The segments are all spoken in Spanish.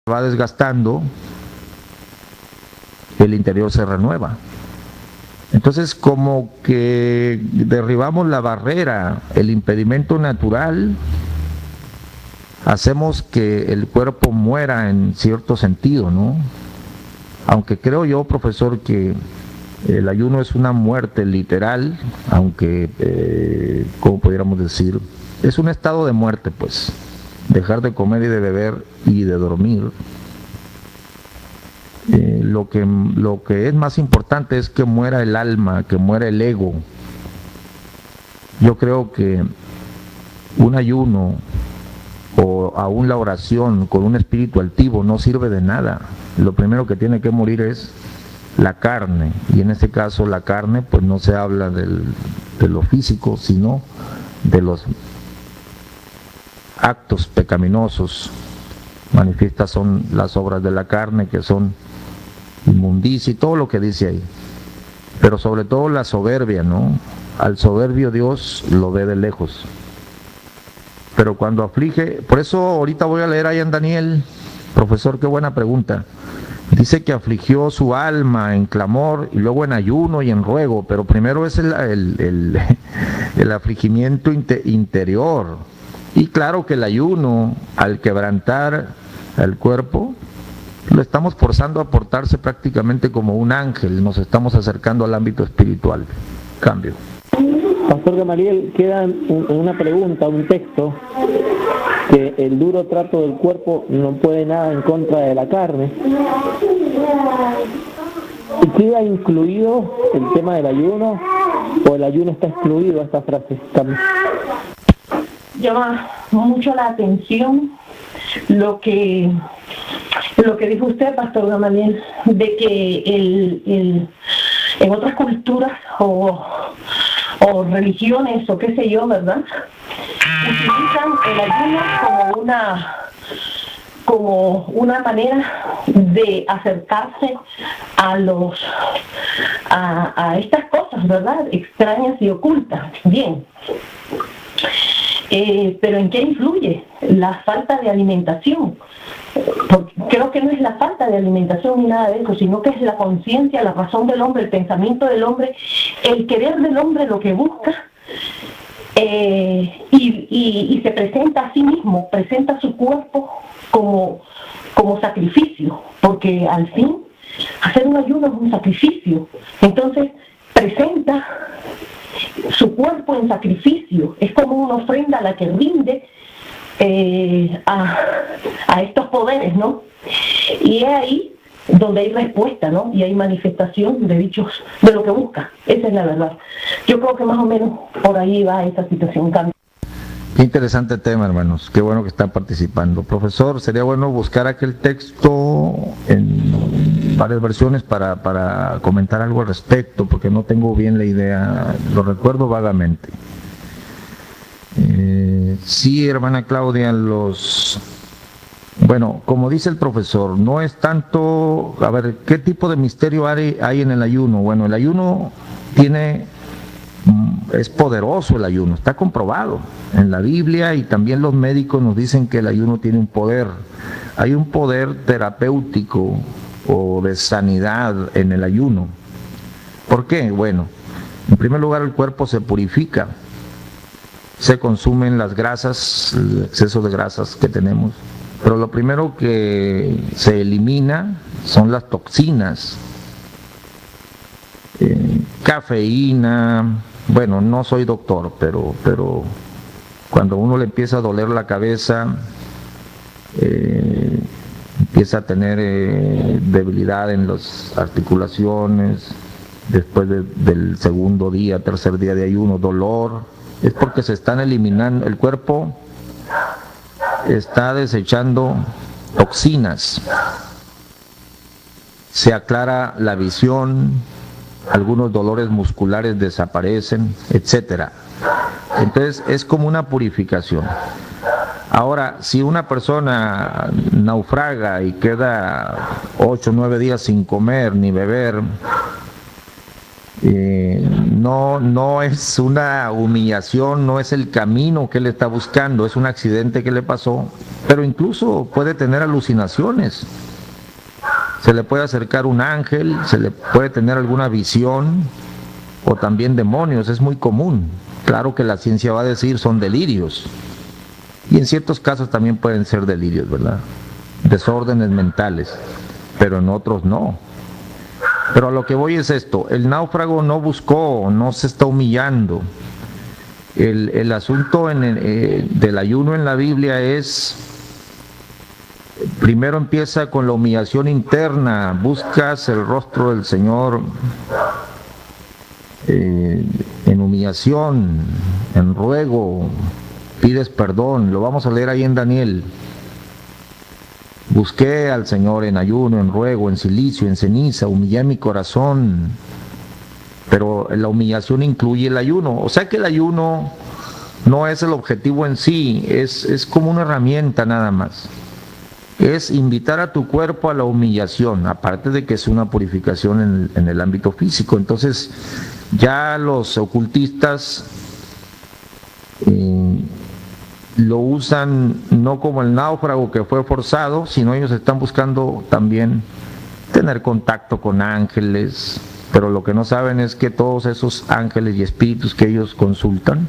va desgastando, el interior se renueva. Entonces, como que derribamos la barrera, el impedimento natural, hacemos que el cuerpo muera en cierto sentido, ¿no? Aunque creo yo, profesor, que el ayuno es una muerte literal, aunque, ¿cómo pudiéramos decir? Es un estado de muerte, pues, dejar de comer y de beber y de dormir. Lo que es más importante es que muera el alma, que muera el ego. Yo creo que un ayuno o aún la oración con un espíritu altivo no sirve de nada. Lo primero que tiene que morir es la carne, y en este caso la carne pues no se habla de lo físico, sino de los actos pecaminosos. Manifiestas son las obras de la carne, que son inmundicia y todo lo que dice ahí, pero sobre todo la soberbia, ¿no? Al soberbio Dios lo ve de lejos, pero cuando aflige, por eso ahorita voy a leer ahí en Daniel, profesor, qué buena pregunta. Dice que afligió su alma en clamor y luego en ayuno y en ruego, pero primero es el afligimiento interior. Y claro que el ayuno, al quebrantar el cuerpo, lo estamos forzando a portarse prácticamente como un ángel, nos estamos acercando al ámbito espiritual. Cambio. Pastor Gamaliel, queda una pregunta, un texto, que el duro trato del cuerpo no puede nada en contra de la carne. ¿Y queda incluido el tema del ayuno o el ayuno está excluido a esta frase? Llama mucho la atención lo que dijo usted, Pastor Gamaliel, de que en otras culturas o religiones o qué sé yo, ¿verdad?, utilizan el ayuno como una manera de acercarse a estas cosas, ¿verdad?, extrañas y ocultas. Bien. Pero ¿en qué influye la falta de alimentación? Porque creo que no es la falta de alimentación ni nada de eso, sino que es la conciencia, la razón del hombre, el pensamiento del hombre, el querer del hombre, lo que busca, y se presenta a sí mismo, presenta su cuerpo como sacrificio, porque al fin hacer un ayuno es un sacrificio. Entonces presenta su cuerpo en sacrificio, es como una ofrenda a la que rinde a estos poderes, ¿no? Y es ahí donde hay respuesta, ¿no? Y hay manifestación de lo que busca. Esa es la verdad. Yo creo que más o menos por ahí va esta situación. Qué interesante tema, hermanos. Qué bueno que están participando. Profesor, sería bueno buscar aquel texto en varias versiones para comentar algo al respecto, porque no tengo bien la idea, lo recuerdo vagamente. Sí, hermana Claudia, bueno, como dice el profesor, no es tanto, a ver, ¿qué tipo de misterio hay en el ayuno? Bueno, el ayuno es poderoso, el ayuno, está comprobado en la Biblia, y también los médicos nos dicen que el ayuno tiene un poder. Hay un poder terapéutico o de sanidad en el ayuno. ¿Por qué? Bueno, en primer lugar el cuerpo se purifica, se consumen las grasas, el exceso de grasas que tenemos, pero lo primero que se elimina son las toxinas, cafeína. Bueno, no soy doctor, pero cuando uno le empieza a doler la cabeza, empieza a tener debilidad en las articulaciones, después del segundo día, tercer día de ayuno, dolor, es porque se están eliminando, el cuerpo está desechando toxinas, se aclara la visión, algunos dolores musculares desaparecen, etcétera. Entonces es como una purificación. Ahora, si una persona naufraga y queda 8 o 9 días sin comer ni beber, no es una humillación, no es el camino que él está buscando, es un accidente que le pasó, pero incluso puede tener alucinaciones. Se le puede acercar un ángel, se le puede tener alguna visión, o también demonios, es muy común. Claro que la ciencia va a decir son delirios, y en ciertos casos también pueden ser delirios, ¿verdad? Desórdenes mentales, pero en otros no. Pero a lo que voy es esto: el náufrago no buscó, no se está humillando. El asunto del ayuno en la Biblia es, primero empieza con la humillación interna, buscas el rostro del Señor en humillación, en ruego, pides perdón. Lo vamos a leer ahí en Daniel. Busqué al Señor en ayuno, en ruego, en silicio, en ceniza, humillé mi corazón. Pero la humillación incluye el ayuno. O sea que el ayuno no es el objetivo en sí, es como una herramienta nada más. Es invitar a tu cuerpo a la humillación, aparte de que es una purificación en el ámbito físico. Entonces, ya los ocultistas lo usan no como el náufrago que fue forzado, sino ellos están buscando también tener contacto con ángeles, pero lo que no saben es que todos esos ángeles y espíritus que ellos consultan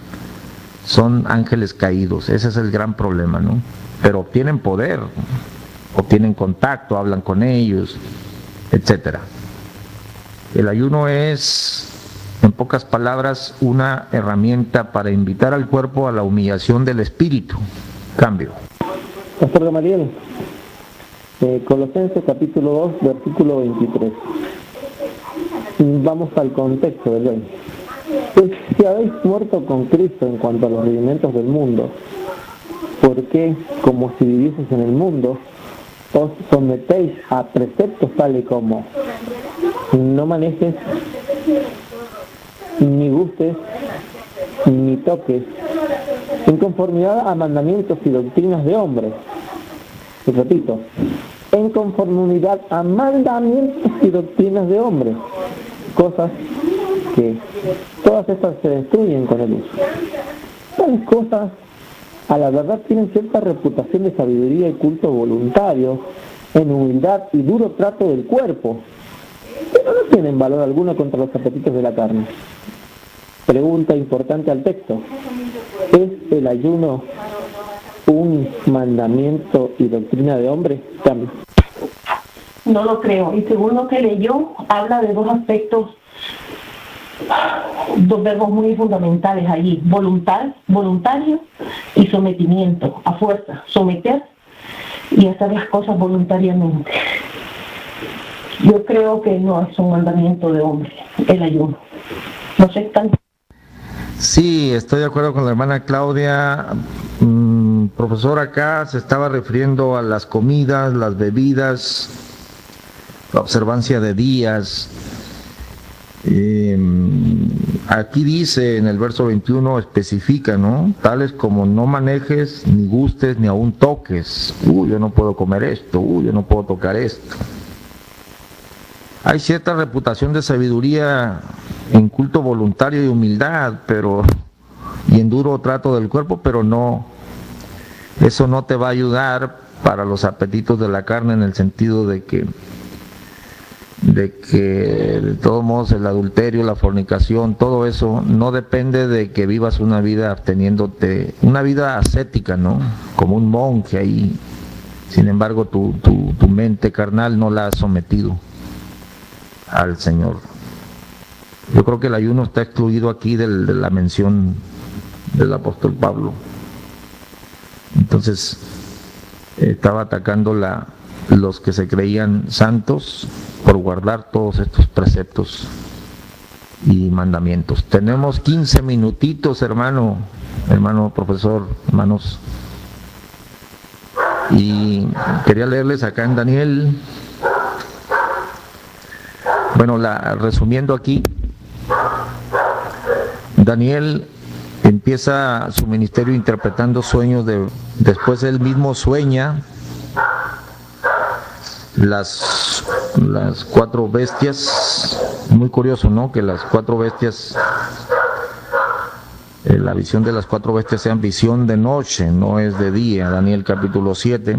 son ángeles caídos. Ese es el gran problema, ¿no? Pero obtienen poder, obtienen contacto, hablan con ellos, etcétera. El ayuno es, en pocas palabras, una herramienta para invitar al cuerpo a la humillación del espíritu. Cambio. Pastor Gamaliel, Colosenses capítulo 2, versículo 23. Vamos al contexto del hoy. Pues si habéis muerto con Cristo en cuanto a los rudimentos del mundo, ¿por qué, como si vivieseis en el mundo, os sometéis a preceptos tales como no manejes, ni gustes, ni toques, en conformidad a mandamientos y doctrinas de hombres? Y repito, en conformidad a mandamientos y doctrinas de hombres, cosas que todas estas se destruyen con el uso. Tales cosas, a la verdad, tienen cierta reputación de sabiduría y culto voluntario, en humildad y duro trato del cuerpo, pero no tienen valor alguno contra los apetitos de la carne. Pregunta importante al texto: ¿es el ayuno un mandamiento y doctrina de hombre? Cambio. No lo creo. Y según lo que leyó, habla de dos aspectos, dos verbos muy fundamentales allí: voluntario y sometimiento, a fuerza, someter y hacer las cosas voluntariamente. Yo creo que no es un mandamiento de hombre el ayuno. No sé tanto. Sí, estoy de acuerdo con la hermana Claudia. Profesor, acá se estaba refiriendo a las comidas, las bebidas, la observancia de días. Aquí dice en el verso 21, especifica, ¿no? Tales como no manejes, ni gustes, ni aún toques. Yo no puedo comer esto, yo no puedo tocar esto. Hay cierta reputación de sabiduría en culto voluntario y humildad, y en duro trato del cuerpo, pero no, eso no te va a ayudar para los apetitos de la carne, en el sentido de que de todos modos el adulterio, la fornicación, todo eso no depende de que vivas una vida absteniéndote, una vida ascética, ¿no? Como un monje ahí. Sin embargo, tu mente carnal no la has sometido al Señor. Yo creo que el ayuno está excluido aquí de la mención del apóstol Pablo. Entonces, estaba atacando los que se creían santos por guardar todos estos preceptos y mandamientos. Tenemos 15 minutitos, hermano profesor, hermanos. Y quería leerles acá en Daniel. Bueno, resumiendo aquí, Daniel empieza su ministerio interpretando sueños. Después él mismo sueña las 4 bestias. Muy curioso, ¿no? Que las 4 bestias, la visión de las 4 bestias sean visión de noche, no es de día. Daniel capítulo 7.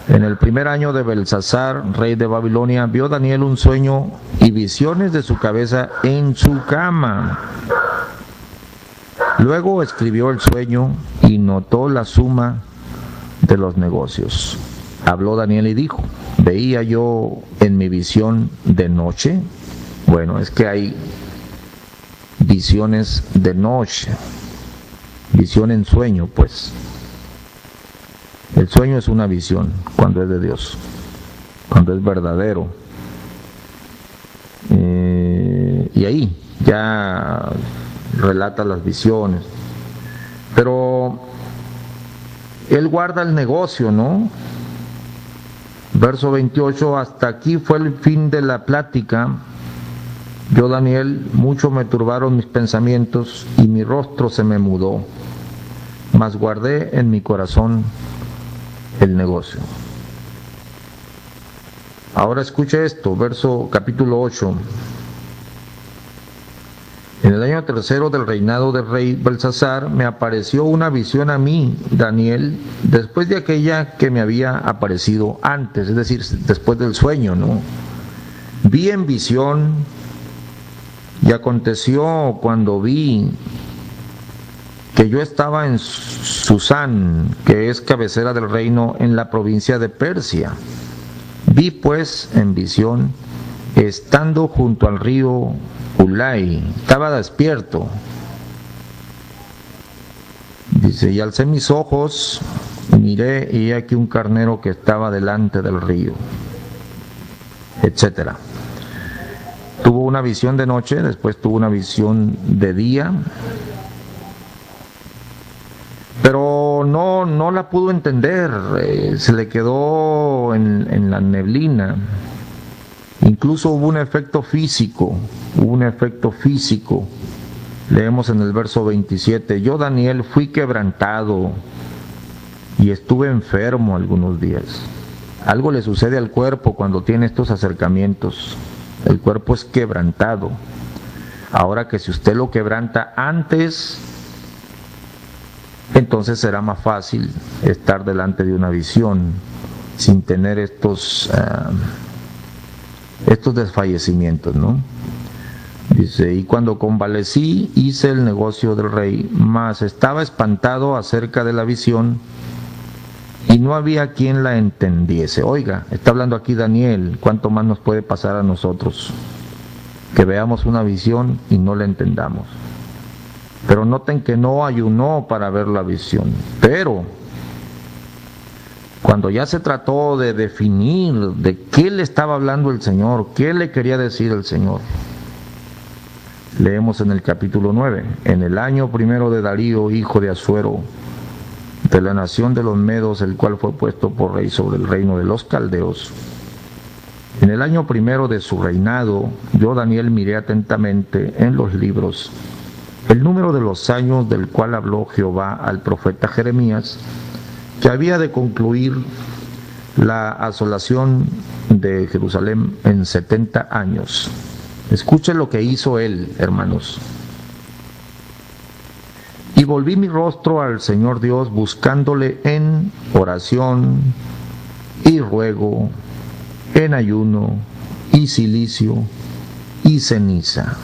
En el primer año de Belsasar, rey de Babilonia, vio Daniel un sueño y visiones de su cabeza en su cama. Luego escribió el sueño y notó la suma de los negocios. Habló Daniel y dijo: ¿veía yo en mi visión de noche? Bueno, es que hay visiones de noche, visión en sueño, pues. El sueño es una visión cuando es de Dios, cuando es verdadero. Y ahí ya relata las visiones. Pero él guarda el negocio, ¿no? Verso 28, hasta aquí fue el fin de la plática. Yo, Daniel, mucho me turbaron mis pensamientos y mi rostro se me mudó, mas guardé en mi corazón el negocio. Ahora escuche esto, capítulo 8. En el año 3 del reinado del rey Belsasar me apareció una visión a mí, Daniel, después de aquella que me había aparecido antes, es decir, después del sueño, ¿no? Vi en visión, y aconteció cuando vi que yo estaba en Susán, que es cabecera del reino en la provincia de Persia. Vi pues en visión, estando junto al río Ulai, estaba despierto. Dice, y alcé mis ojos, miré, y he aquí un carnero que estaba delante del río, etcétera. Tuvo una visión de noche, después tuvo una visión de día, pero no la pudo entender, se le quedó en la neblina. Incluso hubo un efecto físico, leemos en el verso 27, yo, Daniel, fui quebrantado y estuve enfermo algunos días. Algo le sucede al cuerpo cuando tiene estos acercamientos, el cuerpo es quebrantado. Ahora que si usted lo quebranta antes, entonces será más fácil estar delante de una visión sin tener estos desfallecimientos, ¿no? Dice, y cuando convalecí hice el negocio del rey, mas estaba espantado acerca de la visión y no había quien la entendiese. Oiga, está hablando aquí Daniel, ¿cuánto más nos puede pasar a nosotros? Que veamos una visión y no la entendamos. Pero noten que no ayunó para ver la visión. Pero cuando ya se trató de definir de qué le estaba hablando el Señor, qué le quería decir el Señor, leemos en el capítulo 9, en el año 1 de Darío, hijo de Asuero, de la nación de los Medos, el cual fue puesto por rey sobre el reino de los caldeos. En el año 1 de su reinado, yo, Daniel, miré atentamente en los libros el número de los años del cual habló Jehová al profeta Jeremías, que había de concluir la asolación de Jerusalén en 70 años. Escuchen lo que hizo él, hermanos. Y volví mi rostro al Señor Dios, buscándole en oración y ruego, en ayuno y cilicio y ceniza.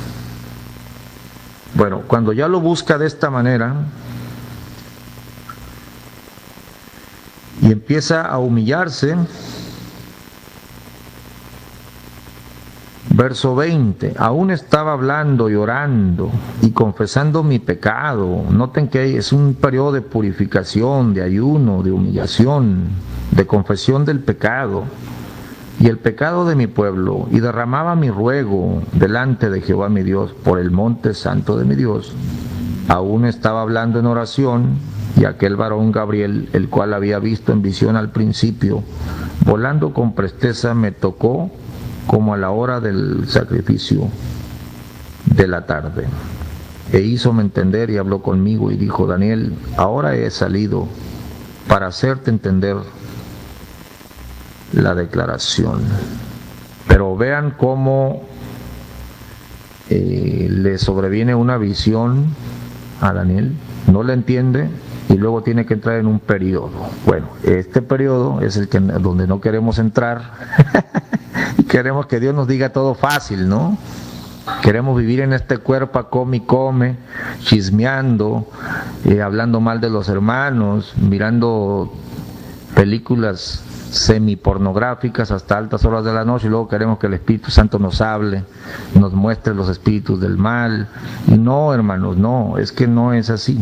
Bueno, cuando ya lo busca de esta manera y empieza a humillarse, verso 20, aún estaba hablando y orando y confesando mi pecado. Noten que es un periodo de purificación, de ayuno, de humillación, de confesión del pecado y el pecado de mi pueblo, y derramaba mi ruego delante de Jehová mi Dios por el monte santo de mi Dios. Aún estaba hablando en oración, y aquel varón Gabriel, el cual había visto en visión al principio, volando con presteza, me tocó como a la hora del sacrificio de la tarde, e hízome entender y habló conmigo y dijo, Daniel, ahora he salido para hacerte entender la declaración. Pero vean cómo le sobreviene una visión a Daniel, no la entiende y luego tiene que entrar en un periodo. Bueno, este periodo es el que donde no queremos entrar y queremos que Dios nos diga todo fácil, ¿no? Queremos vivir en este cuerpo a come y come, chismeando, hablando mal de los hermanos, mirando películas semipornográficas hasta altas horas de la noche, y luego queremos que el Espíritu Santo nos hable, nos muestre los espíritus del mal. No, hermanos, no, es que no es así.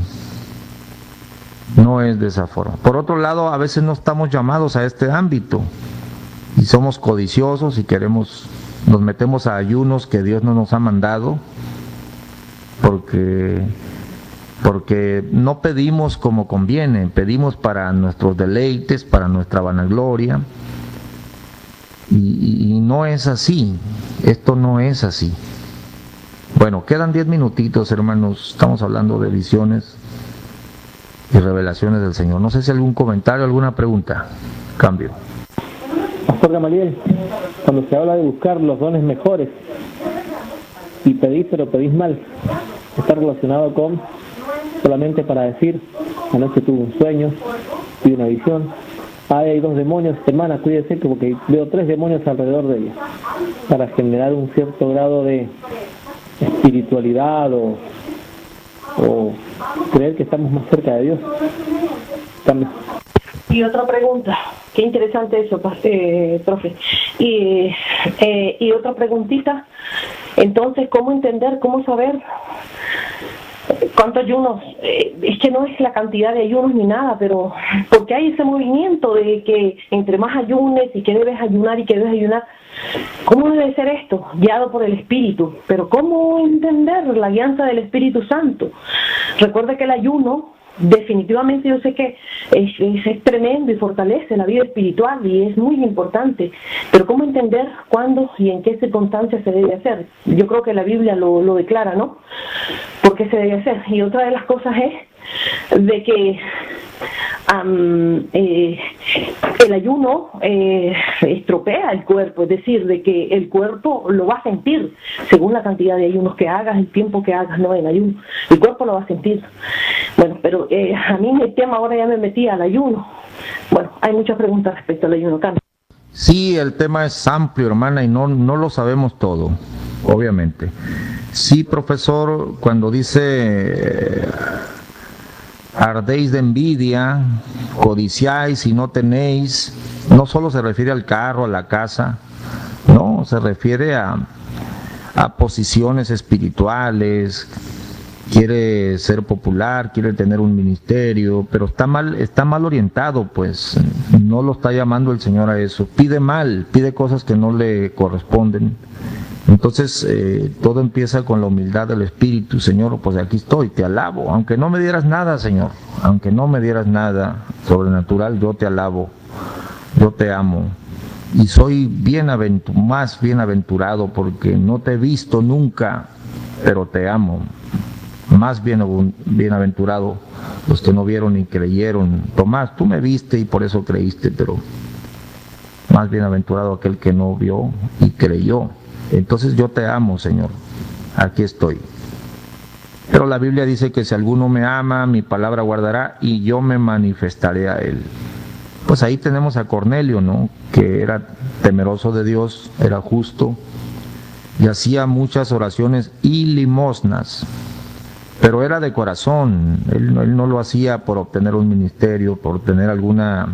No es de esa forma. Por otro lado, a veces no estamos llamados a este ámbito y somos codiciosos y queremos, nos metemos a ayunos que Dios no nos ha mandado porque no pedimos como conviene, pedimos para nuestros deleites, para nuestra vanagloria, y no es así, esto no es así. Bueno, quedan 10 minutitos, hermanos, estamos hablando de visiones y revelaciones del Señor. No sé si algún comentario, alguna pregunta. Cambio. Pastor Gamaliel, cuando se habla de buscar los dones mejores y pedís pero pedís mal, está relacionado con solamente para decir, anoche tuve un sueño, tuve una visión, hay 2 demonios, hermana, cuídese porque veo 3 demonios alrededor de ella, para generar un cierto grado de espiritualidad o creer que estamos más cerca de Dios. Cambio. Y otra pregunta, qué interesante eso, profe. Y otra preguntita, entonces, ¿cómo entender, cómo saber cuántos ayunos? Es que no es la cantidad de ayunos ni nada, pero porque hay ese movimiento de que entre más ayunes y que debes ayunar y que debes ayunar. ¿Cómo debe ser esto? Guiado por el Espíritu. Pero ¿cómo entender la guianza del Espíritu Santo? Recuerda que el ayuno, definitivamente yo sé que es tremendo y fortalece la vida espiritual y es muy importante, pero ¿cómo entender cuándo y en qué circunstancias se debe hacer? Yo creo que la Biblia lo declara, ¿no? ¿Por qué se debe hacer? Y otra de las cosas es de que el ayuno estropea el cuerpo, es decir, de que el cuerpo lo va a sentir según la cantidad de ayunos que hagas, el tiempo que hagas, no en ayuno, el cuerpo lo va a sentir. Bueno, pero a mí el tema ahora ya me metí al ayuno. Bueno, hay muchas preguntas respecto al ayuno. Cambio. Sí, el tema es amplio, hermana, y no lo sabemos todo, obviamente. Sí, profesor, cuando dice ardéis de envidia, codiciáis y no tenéis, no solo se refiere al carro, a la casa, no, se refiere a posiciones espirituales, quiere ser popular, quiere tener un ministerio, pero está mal orientado, pues no lo está llamando el Señor a eso, pide mal, pide cosas que no le corresponden. Entonces todo empieza con la humildad del espíritu. Señor, pues aquí estoy, te alabo, aunque no me dieras nada, Señor, aunque no me dieras nada sobrenatural, yo te alabo, yo te amo y soy más bienaventurado porque no te he visto nunca, pero te amo. Más bienaventurado los que no vieron ni creyeron. Tomás, tú me viste y por eso creíste, pero más bienaventurado aquel que no vio y creyó. Entonces yo te amo, Señor, aquí estoy. Pero la Biblia dice que si alguno me ama, mi palabra guardará y yo me manifestaré a él. Pues ahí tenemos a Cornelio, ¿no? Que era temeroso de Dios, era justo y hacía muchas oraciones y limosnas. Pero era de corazón, él no lo hacía por obtener un ministerio, por obtener alguna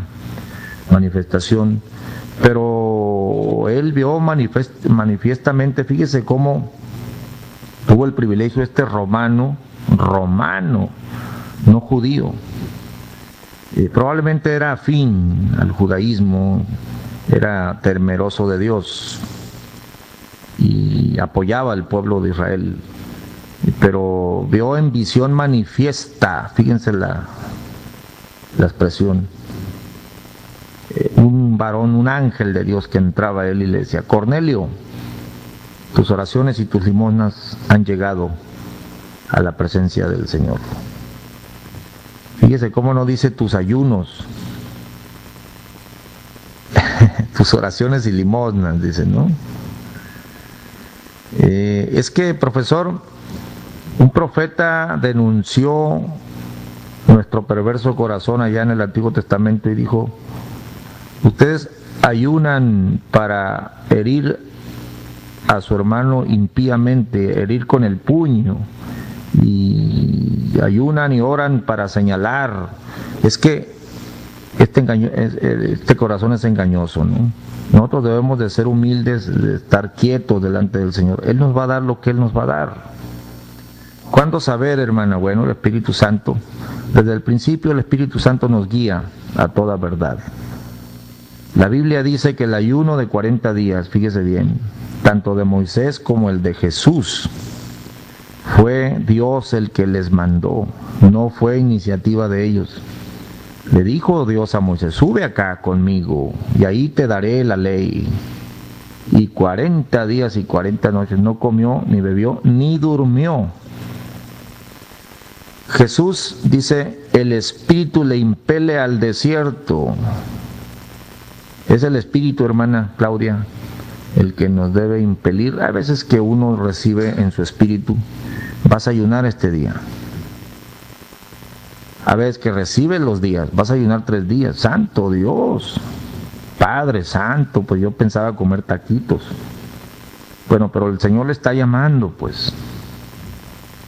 manifestación, pero él vio manifiestamente, fíjese cómo tuvo el privilegio romano, no judío, probablemente era afín al judaísmo, era temeroso de Dios y apoyaba al pueblo de Israel. Pero vio en visión manifiesta, fíjense la expresión, un varón, un ángel de Dios que entraba a él y le decía: Cornelio, tus oraciones y tus limosnas han llegado a la presencia del Señor. Fíjese cómo no dice tus ayunos. tus oraciones y limosnas, dice, ¿no? Es que, profesor, un profeta denunció nuestro perverso corazón allá en el Antiguo Testamento y dijo: ustedes ayunan para herir a su hermano impíamente, herir con el puño, y ayunan y oran para señalar. Es que este corazón es engañoso, ¿no? Nosotros debemos de ser humildes, de estar quietos delante del Señor. Él nos va a dar lo que Él nos va a dar. ¿Cuándo saber, hermana? Bueno, el Espíritu Santo. Desde el principio el Espíritu Santo nos guía a toda verdad. La Biblia dice que el ayuno de 40 días, fíjese bien, tanto de Moisés como el de Jesús, fue Dios el que les mandó, no fue iniciativa de ellos. Le dijo Dios a Moisés: sube acá conmigo y ahí te daré la ley. Y 40 días y 40 noches no comió, ni bebió, ni durmió. Jesús dice: el Espíritu le impele al desierto. Es el Espíritu, hermana Claudia, el que nos debe impelir. A veces que uno recibe en su espíritu: vas a ayunar este día. A veces que recibe los días: vas a ayunar 3 días. Santo Dios, Padre Santo, pues yo pensaba comer taquitos. Bueno, pero el Señor le está llamando, pues.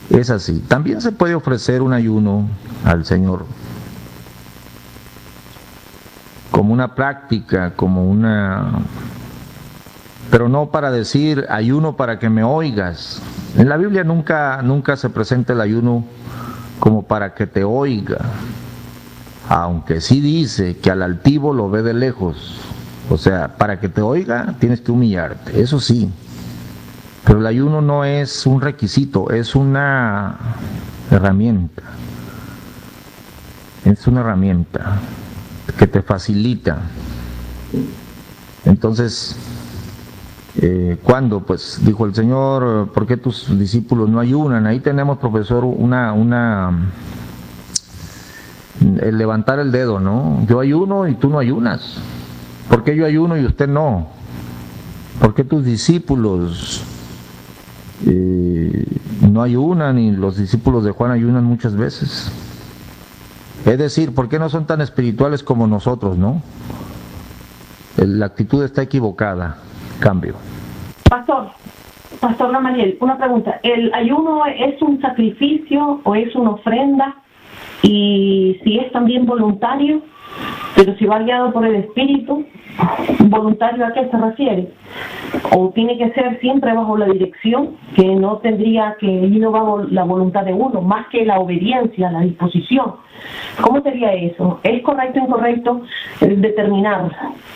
Es así. También se puede ofrecer un ayuno al Señor como una práctica, como una... pero no para decir ayuno para que me oigas. En la Biblia nunca se presenta el ayuno como para que te oiga, aunque sí dice que al altivo lo ve de lejos. O sea, para que te oiga tienes que humillarte, eso sí. Pero el ayuno no es un requisito, es una herramienta. Es una herramienta que te facilita. Entonces, ¿cuándo? Pues dijo el Señor: ¿por qué tus discípulos no ayunan? Ahí tenemos, profesor, el levantar el dedo, ¿no? Yo ayuno y tú no ayunas. ¿Por qué yo ayuno y usted no? ¿Por qué tus discípulos no ayunan y los discípulos de Juan ayunan muchas veces? Es decir, ¿por qué no son tan espirituales como nosotros, no? La actitud está equivocada. Cambio. Pastor Gamaliel, una pregunta. ¿El ayuno es un sacrificio o es una ofrenda? Y si es también voluntario, pero si va guiado por el Espíritu, ¿voluntario a qué se refiere? ¿O tiene que ser siempre bajo la dirección, que no tendría que ir bajo la voluntad de uno, más que la obediencia, la disposición? ¿Cómo sería eso? ¿Es correcto o incorrecto determinar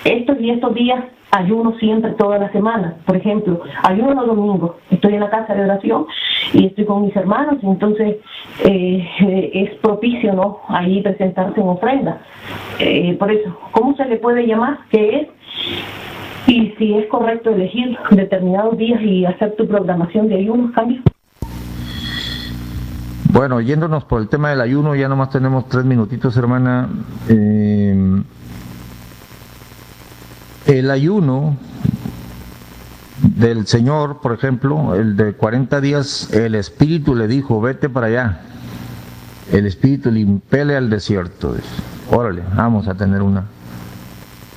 estos y estos días ayuno siempre toda la semana? Por ejemplo, ayuno los domingos, estoy en la casa de oración y estoy con mis hermanos, entonces es propicio, ¿no?, ahí presentarse en ofrenda. Por eso, ¿cómo se le puede llamar? ¿Qué es? Y si es correcto elegir determinados días y hacer tu programación de ayunos, cambios. Bueno, yéndonos por el tema del ayuno, ya nomás tenemos 3 minutitos, hermana. El ayuno del Señor, por ejemplo, el de 40 días, el Espíritu le dijo: vete para allá. El Espíritu le impele al desierto. Órale, vamos a tener una.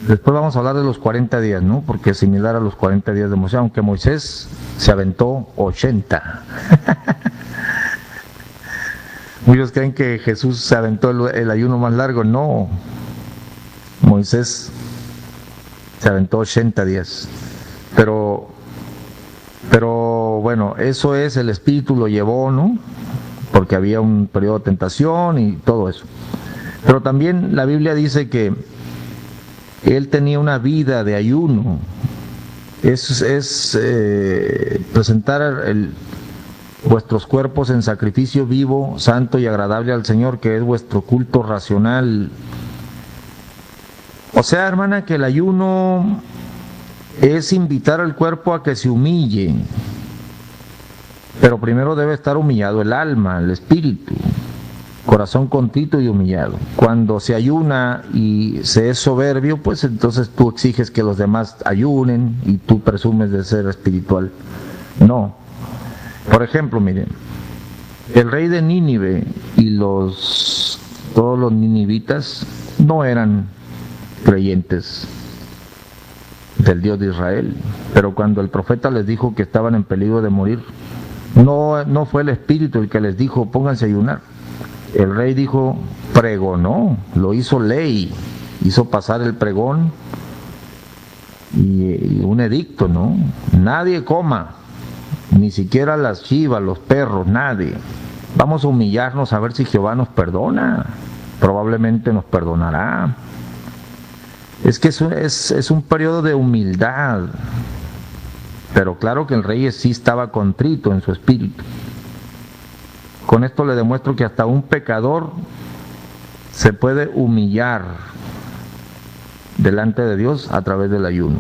Después vamos a hablar de los 40 días, ¿no? Porque es similar a los 40 días de Moisés, aunque Moisés se aventó 80. Muchos creen que Jesús se aventó el ayuno más largo. No, Moisés se aventó 80 días. Pero bueno, eso es, el Espíritu lo llevó, ¿no? Porque había un periodo de tentación y todo eso. Pero también la Biblia dice que él tenía una vida de ayuno. Es presentar vuestros cuerpos en sacrificio vivo, santo y agradable al Señor, que es vuestro culto racional. O sea, hermana, que el ayuno es invitar al cuerpo a que se humille, pero primero debe estar humillado el alma, el espíritu. corazón contrito y humillado. Cuando se ayuna y se es soberbio, pues entonces tú exiges que los demás ayunen y tú presumes de ser espiritual. No. Por ejemplo, miren, el rey de Nínive y todos los ninivitas no eran creyentes del Dios de Israel, pero cuando el profeta les dijo que estaban en peligro de morir, no fue el Espíritu el que les dijo pónganse a ayunar. El rey dijo, pregonó, lo hizo ley, hizo pasar el pregón y un edicto, ¿no? Nadie coma, ni siquiera las chivas, los perros, nadie. Vamos a humillarnos a ver si Jehová nos perdona. Probablemente nos perdonará. Es que es un periodo de humildad. Pero claro que el rey sí estaba contrito en su espíritu. Con esto le demuestro que hasta un pecador se puede humillar delante de Dios a través del ayuno.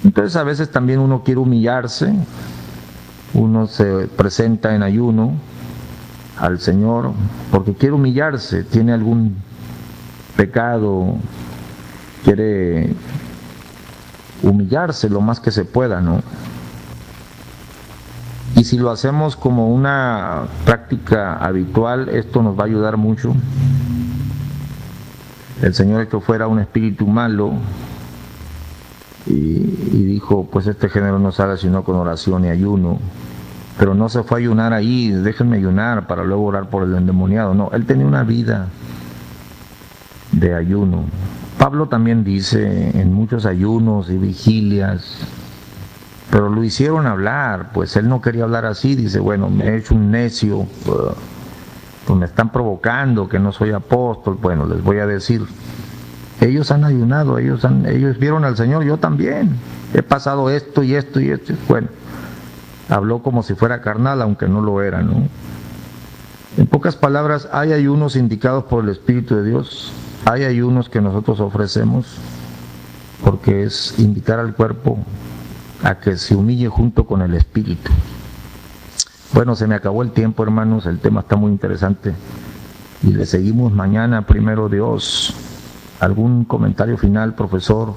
Entonces a veces también uno quiere humillarse, uno se presenta en ayuno al Señor porque quiere humillarse, tiene algún pecado, quiere humillarse lo más que se pueda, ¿no? Y si lo hacemos como una práctica habitual, esto nos va a ayudar mucho. El Señor hecho fuera un espíritu malo y dijo, pues este género no sale sino con oración y ayuno. Pero no se fue a ayunar ahí, déjenme ayunar para luego orar por el endemoniado. No, él tenía una vida de ayuno. Pablo también dice en muchos ayunos y vigilias, pero lo hicieron hablar, pues él no quería hablar así, dice, bueno, me he hecho un necio, pues me están provocando que no soy apóstol. Bueno, les voy a decir, ellos han ayunado, ellos vieron al Señor, yo también, he pasado esto y esto y esto. Bueno, habló como si fuera carnal, aunque no lo era, ¿no? En pocas palabras, hay ayunos indicados por el Espíritu de Dios, hay ayunos que nosotros ofrecemos, porque es invitar al cuerpo a que se humille junto con el Espíritu. Bueno, se me acabó el tiempo, hermanos, el tema está muy interesante y le seguimos mañana, primero Dios. ¿Algún comentario final, profesor?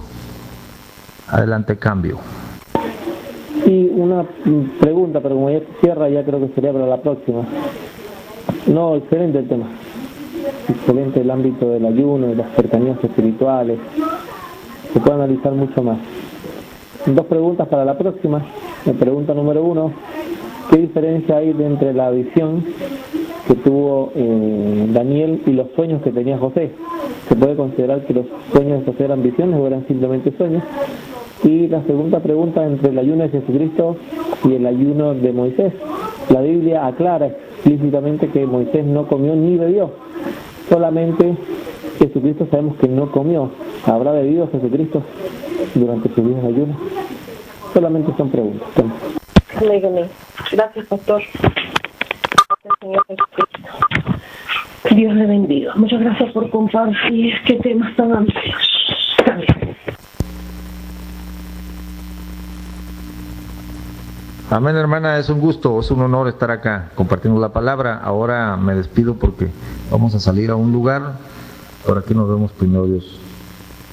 Adelante, cambio. Y una pregunta, pero como ya se cierra, ya creo que sería para la próxima. No, excelente el tema. Excelente el ámbito del ayuno y las cercanías espirituales. Se puede analizar mucho más. 2 preguntas para la próxima. La pregunta número 1, ¿qué diferencia hay entre la visión que tuvo Daniel y los sueños que tenía José? ¿Se puede considerar que los sueños de José eran visiones o eran simplemente sueños? Y la segunda pregunta, entre el ayuno de Jesucristo y el ayuno de Moisés. La Biblia aclara explícitamente que Moisés no comió ni bebió. Solamente Jesucristo sabemos que no comió. ¿Habrá bebido Jesucristo durante sus días de ayuno? Solamente son preguntas. Amén. Gracias, pastor. Gracias, Señor Jesucristo. Dios le bendiga. Muchas gracias por compartir. Qué temas tan amplios. Amén. Amén, hermana, es un gusto, es un honor estar acá compartiendo la palabra. Ahora me despido porque vamos a salir a un lugar. Por aquí nos vemos, primero Dios.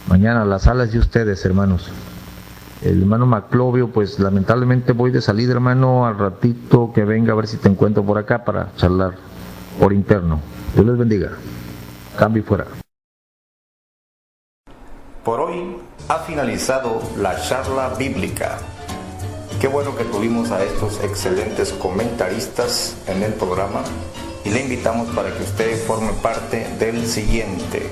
Mañana las salas de ustedes, hermanos. El hermano Maclovio, pues lamentablemente voy de salida, hermano, al ratito que venga a ver si te encuentro por acá para charlar por interno. Dios les bendiga. Cambio y fuera. Por hoy ha finalizado la charla bíblica. Qué bueno que tuvimos a estos excelentes comentaristas en el programa y le invitamos para que usted forme parte del siguiente.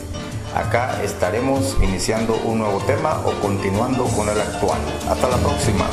Acá estaremos iniciando un nuevo tema o continuando con el actual. Hasta la próxima.